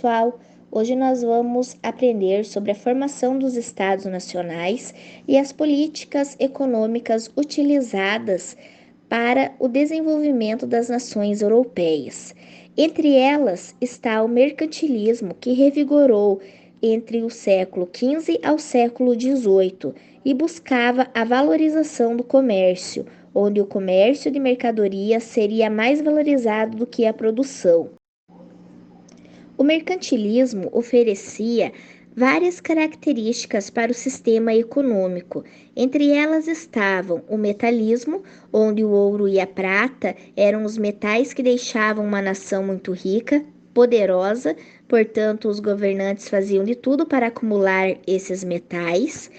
pessoal! Hoje nós vamos aprender sobre a formação dos Estados nacionais e as políticas econômicas utilizadas para o desenvolvimento das nações europeias. Entre elas está o mercantilismo, que revigorou entre o século XV ao século XVIII e buscava a valorização do comércio, onde o comércio de mercadorias seria mais valorizado do que a produção. O mercantilismo oferecia várias características para o sistema econômico. Entre elas estavam o metalismo, onde o ouro e a prata eram os metais que deixavam uma nação muito rica, poderosa, portanto, os governantes faziam de tudo para acumular esses metais.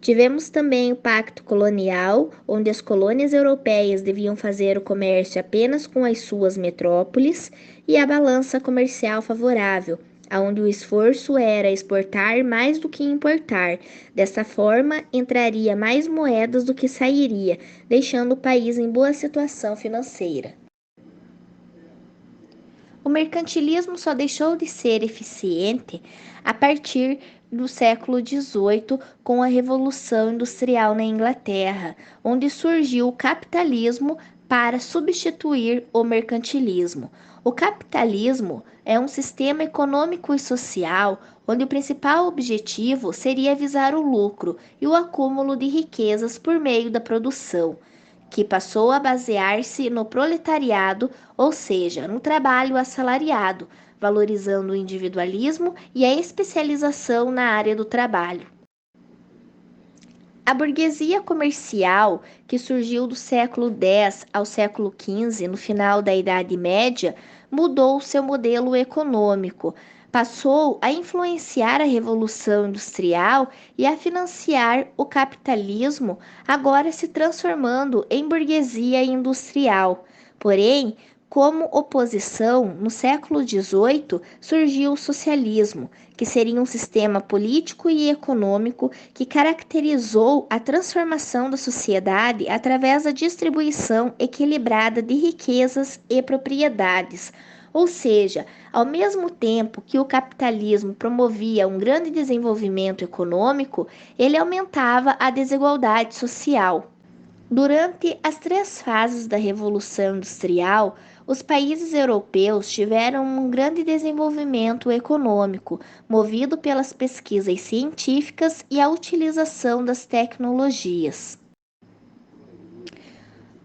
Tivemos também o Pacto Colonial, onde as colônias europeias deviam fazer o comércio apenas com as suas metrópoles, e a balança comercial favorável, onde o esforço era exportar mais do que importar. Dessa forma, entraria mais moedas do que sairia, deixando o país em boa situação financeira. O mercantilismo só deixou de ser eficiente a partir do século XVIII, com a Revolução Industrial na Inglaterra, onde surgiu o capitalismo para substituir o mercantilismo. O capitalismo é um sistema econômico e social onde o principal objetivo seria visar o lucro e o acúmulo de riquezas por meio da produção, que passou a basear-se no proletariado, ou seja, no trabalho assalariado, valorizando o individualismo e a especialização na área do trabalho. A burguesia comercial, que surgiu do século X ao século XV, no final da Idade Média, mudou seu modelo econômico, passou a influenciar a Revolução Industrial e a financiar o capitalismo, agora se transformando em burguesia industrial. Porém, como oposição, no século XVIII surgiu o socialismo, que seria um sistema político e econômico que caracterizou a transformação da sociedade através da distribuição equilibrada de riquezas e propriedades. Ou seja, ao mesmo tempo que o capitalismo promovia um grande desenvolvimento econômico, ele aumentava a desigualdade social. Durante as 3 fases da Revolução Industrial, os países europeus tiveram um grande desenvolvimento econômico, movido pelas pesquisas científicas e a utilização das tecnologias.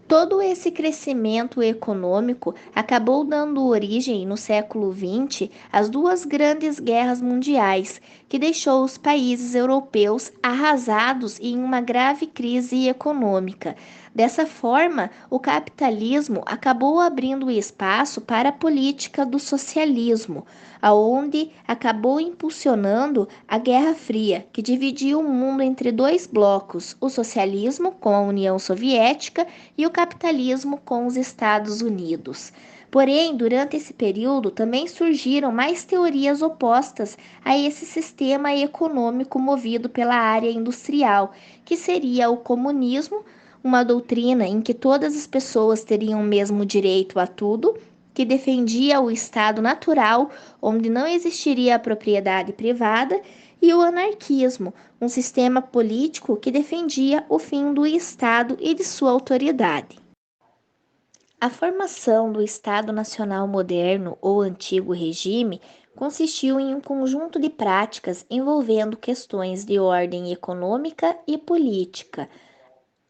Todo esse crescimento econômico acabou dando origem, no século XX, às 2 grandes guerras mundiais, que deixou os países europeus arrasados em uma grave crise econômica. Dessa forma, o capitalismo acabou abrindo espaço para a política do socialismo, aonde acabou impulsionando a Guerra Fria, que dividiu o mundo entre 2 blocos: o socialismo com a União Soviética e o capitalismo com os Estados Unidos. Porém, durante esse período também surgiram mais teorias opostas a esse sistema econômico movido pela área industrial, que seria o comunismo, uma doutrina em que todas as pessoas teriam o mesmo direito a tudo, que defendia o Estado natural, onde não existiria a propriedade privada, e o anarquismo, um sistema político que defendia o fim do Estado e de sua autoridade. A formação do Estado Nacional moderno ou antigo regime consistiu em um conjunto de práticas envolvendo questões de ordem econômica e política,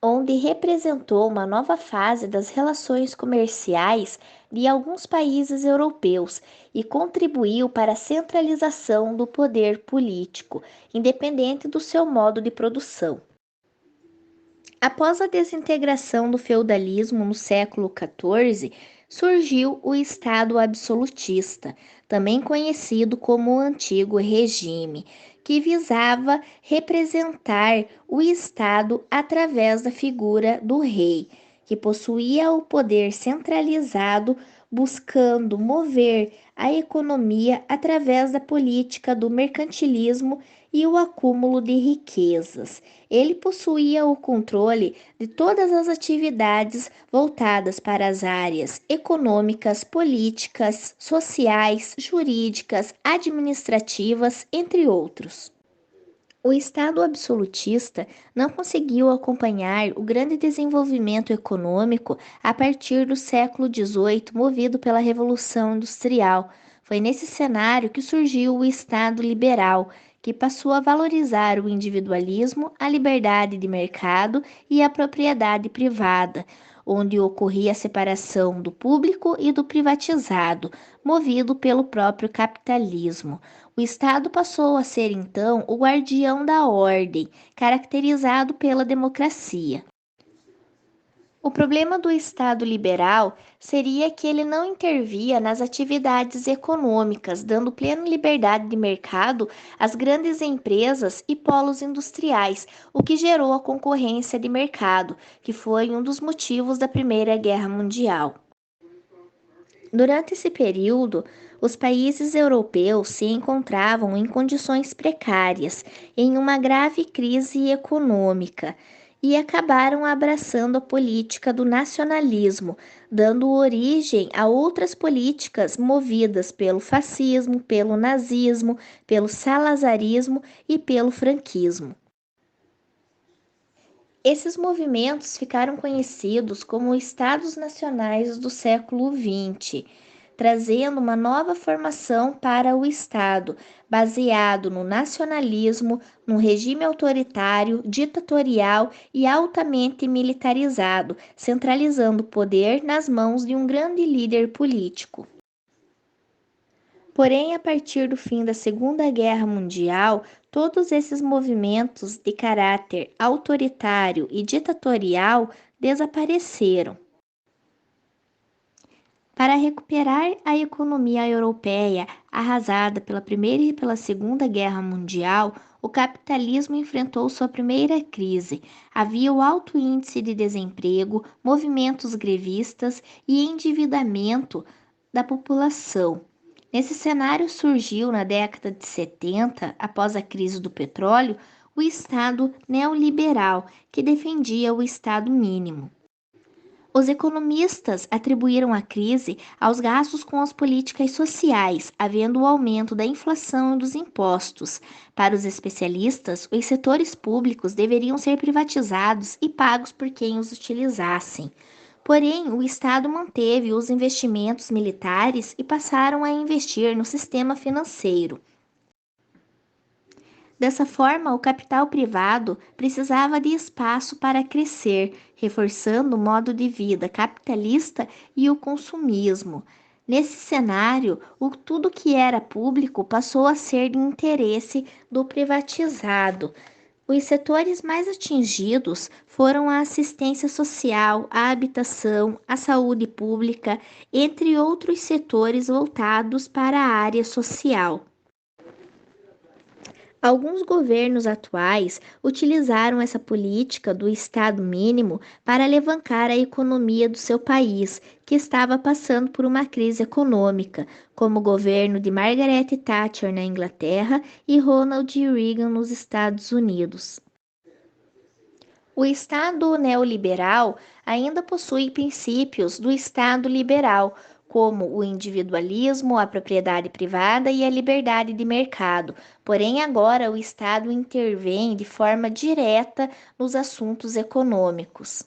onde representou uma nova fase das relações comerciais de alguns países europeus e contribuiu para a centralização do poder político, independente do seu modo de produção. Após a desintegração do feudalismo no século XIV, surgiu o Estado absolutista, também conhecido como o Antigo Regime, que visava representar o Estado através da figura do rei, que possuía o poder centralizado buscando mover a economia através da política do mercantilismo e o acúmulo de riquezas. Ele possuía o controle de todas as atividades voltadas para as áreas econômicas, políticas, sociais, jurídicas, administrativas, entre outros. O Estado absolutista não conseguiu acompanhar o grande desenvolvimento econômico a partir do século XVIII, movido pela Revolução Industrial. Foi nesse cenário que surgiu o Estado liberal, que passou a valorizar o individualismo, a liberdade de mercado e a propriedade privada, onde ocorria a separação do público e do privatizado, movido pelo próprio capitalismo. O Estado passou a ser então o guardião da ordem, caracterizado pela democracia. O problema do Estado liberal seria que ele não intervia nas atividades econômicas, dando plena liberdade de mercado às grandes empresas e polos industriais, o que gerou a concorrência de mercado, que foi um dos motivos da Primeira Guerra Mundial. Durante esse período, os países europeus se encontravam em condições precárias, em uma grave crise econômica, e acabaram abraçando a política do nacionalismo, dando origem a outras políticas movidas pelo fascismo, pelo nazismo, pelo salazarismo e pelo franquismo. Esses movimentos ficaram conhecidos como Estados Nacionais do século XX, trazendo uma nova formação para o Estado, baseado no nacionalismo, num regime autoritário, ditatorial e altamente militarizado, centralizando o poder nas mãos de um grande líder político. Porém, a partir do fim da Segunda Guerra Mundial, todos esses movimentos de caráter autoritário e ditatorial desapareceram. Para recuperar a economia europeia arrasada pela Primeira e pela Segunda Guerra Mundial, o capitalismo enfrentou sua primeira crise. Havia o alto índice de desemprego, movimentos grevistas e endividamento da população. Nesse cenário surgiu, na década de 70, após a crise do petróleo, o Estado neoliberal, que defendia o Estado mínimo. Os economistas atribuíram a crise aos gastos com as políticas sociais, havendo o aumento da inflação e dos impostos. Para os especialistas, os setores públicos deveriam ser privatizados e pagos por quem os utilizassem. Porém, o Estado manteve os investimentos militares e passaram a investir no sistema financeiro. Dessa forma, o capital privado precisava de espaço para crescer, reforçando o modo de vida capitalista e o consumismo. Nesse cenário, tudo que era público passou a ser de interesse do privatizado. Os setores mais atingidos foram a assistência social, a habitação, a saúde pública, entre outros setores voltados para a área social. Alguns governos atuais utilizaram essa política do Estado mínimo para alavancar a economia do seu país, que estava passando por uma crise econômica, como o governo de Margaret Thatcher na Inglaterra e Ronald Reagan nos Estados Unidos. O Estado neoliberal ainda possui princípios do Estado liberal, como o individualismo, a propriedade privada e a liberdade de mercado. Porém, agora o Estado intervém de forma direta nos assuntos econômicos.